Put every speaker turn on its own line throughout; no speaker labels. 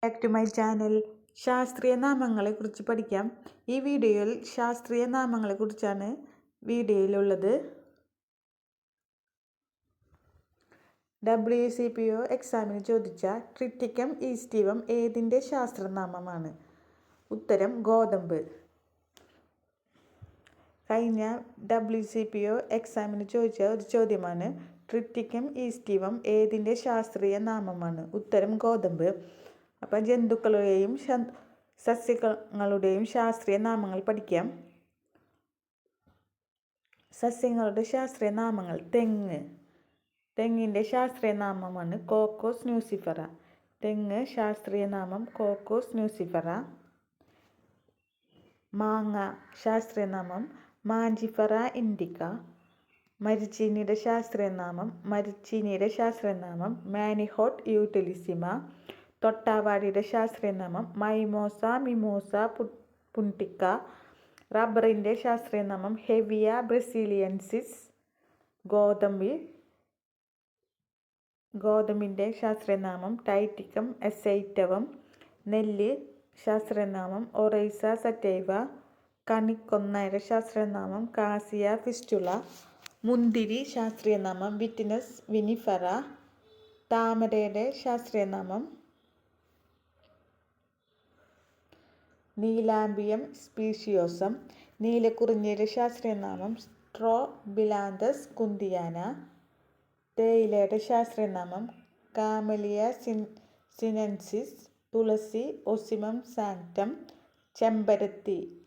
Back to my channel. ശാസ്ത്രീയ നാമങ്ങളെക്കുറിച്ച് പഠിക്കാം. ഈ വീഡിയോയിൽ ശാസ്ത്രീയ നാമങ്ങളെക്കുറിച്ചാണ് വീഡിയോയിലുള്ളത്. WCPO എക്സാമിന് ചോദിച്ച ട്രിറ്റിക്കം ഈസ്റ്റിവം ഏതിൻ്റെ ശാസ്ത്രനാമമാണ്? ഉത്തരം ഗോതമ്പ്. കഴിഞ്ഞ WCPO എക്സാമിന് ചോദിച്ച ഒരു ചോദ്യമാണ് ട്രിറ്റിക്കം ഈസ്റ്റിവം ഏതിൻ്റെ ശാസ്ത്രീയ നാമമാണ്? ഉത്തരം ഗോതമ്പ്. അപ്പം ജന്തുക്കളുടെയും സസ്യങ്ങളുടെയും ശാസ്ത്രീയ നാമങ്ങൾ പഠിക്കാം. സസ്യങ്ങളുടെ ശാസ്ത്രീയ നാമങ്ങൾ: തെങ്ങിൻ്റെ ശാസ്ത്രീയ നാമമാണ് കോക്കോസ് ന്യൂസിഫറ. തെങ്ങ് ശാസ്ത്രീയ നാമം കോക്കോസ് ന്യൂസിഫറ. മാങ്ങ ശാസ്ത്രീയ നാമം മാഞ്ചിഫറ ഇൻഡിക്ക. മരിച്ചീനിയുടെ ശാസ്ത്രീയ നാമം മാനിഹോട്ട് യൂട്ടിലിസിമ. തൊട്ടാവാടിയുടെ ശാസ്ത്രീയ നാമം മിമോസ പുണ്ടിക്ക. റബ്ബറിൻ്റെ ശാസ്ത്രീയ നാമം ഹെവിയ ബ്രസീലിയൻസിസ്. ഗോതമ്പിൻ്റെ ശാസ്ത്രീയ നാമം ടൈറ്റിക്കം എസൈറ്റവം. നെല്ല് ശാസ്ത്രീയ നാമം ഒറൈസ സറ്റൈവ. കണിക്കൊന്നയുടെ ശാസ്ത്രീയ നാമം കാസിയ ഫിസ്റ്റുല. മുന്തിരി ശാസ്ത്രീയ നാമം വിറ്റിനസ് വിനിഫറ. താമരയുടെ ശാസ്ത്രീയ നാമം നീലാംബിയം സ്പീഷിയോസം. നീലക്കുറിഞ്ഞിയുടെ ശാസ്ത്രീയ നാമം സ്ട്രോബിലാന്തസ് കുന്തിയാന. തേയിലയുടെ ശാസ്ത്രീയ നാമം കാമലിയ സിനൻസിസ്. തുളസി ഒസിമം സാങ്ക്ടം.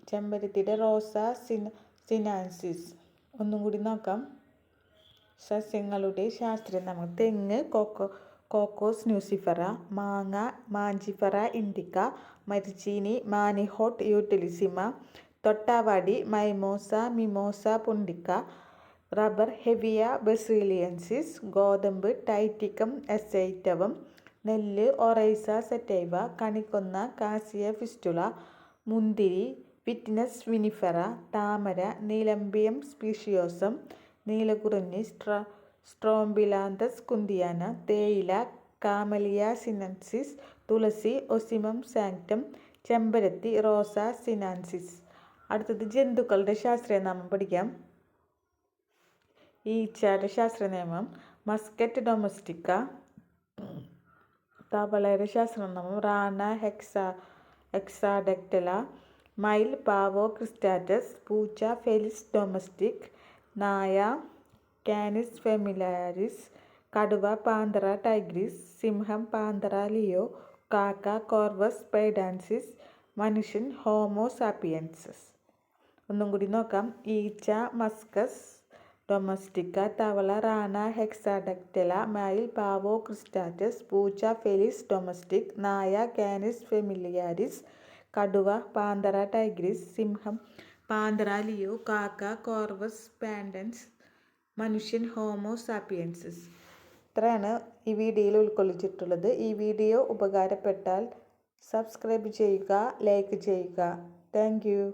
ചെമ്പരത്തിയുടെ റോസ സിനാൻസിസ്. ഒന്നും കൂടി നോക്കാം. സസ്യങ്ങളുടെ ശാസ്ത്രീയ നാമം: തെങ്ങ് കോക്കോസ് ന്യൂസിഫറ. മാങ്ങ മാഞ്ചിഫറ ഇൻഡിക്ക. മരിച്ചീനി Manihot utilissima. തൊട്ടാവാടി മിമോസ പുണ്ടിക്ക. Rubber ഹെവിയ braziliensis. ഗോതമ്പ് ടൈറ്റിക്കം എസൈറ്റവം. നെല്ല് ഒറൈസ സറ്റൈവ. കണിക്കൊന്ന കാസിയ ഫിസ്റ്റുല. മുന്തിരി വിറ്റിനസ് വിനിഫറ. താമര നീലംബിയം സ്പീഷിയോസം. നീലക്കുറിഞ്ഞി സ്ട്രോബിലാന്തസ് കുന്തിയാന. തേയില കാമലിയ സിനൻസിസ്. തുളസി ഒസിമം സാങ്ക്ടം. ചെമ്പരത്തി റോസ സിനാൻസിസ്. അടുത്തത് ജന്തുക്കളുടെ ശാസ്ത്രീയ നാമം പഠിക്കാം. ഈച്ചയുടെ ശാസ്ത്രീയ നാമം മസ്കറ്റ് ഡൊമസ്റ്റിക്ക. തവളയുടെ ശാസ്ത്രീയ നാമം റാണ ഹെക്സാഡക്റ്റല. മയിൽ പാവോ ക്രിസ്റ്റാറ്റസ്. പൂച്ച ഫെലിസ് ഡൊമസ്റ്റിക്. നായ കാനിസ് ഫെമിലിയാരിസ്. കടുവ പാന്തറ ടൈഗ്രിസ്. സിംഹം പാന്തറ ലിയോ. കാക്ക കോർവസ് പൈഡാൻസിസ്. മനുഷ്യൻ ഹോമോ സാപ്പിയൻസസ്. ഒന്നും കൂടി നോക്കാം. ഈച്ച മസ്കസ് ഡൊമസ്റ്റിക്ക. തവള റാണ ഹെക്സാഡക്റ്റല. മയിൽ പാവോ ക്രിസ്റ്റാറ്റസ്. പൂച്ച ഫെലിസ് ഡൊമസ്റ്റിക്. നായ കാനിസ് ഫെമിലിയാരിസ്. കടുവ പാന്തറ ടൈഗ്രിസ്. സിംഹം പാന്തറ ലിയോ. കാക്ക കോർവസ് പാൻഡൻസ്. മനുഷ്യൻ ഹോമോ സാപ്പിയൻസസ്. ഇത്രയാണ് ഈ വീഡിയോയിൽ ഉൾക്കൊള്ളിച്ചിട്ടുള്ളത്. ഈ വീഡിയോ ഉപകാരപ്പെട്ടാൽ സബ്സ്ക്രൈബ് ചെയ്യുക, ലൈക്ക് ചെയ്യുക. Thank you.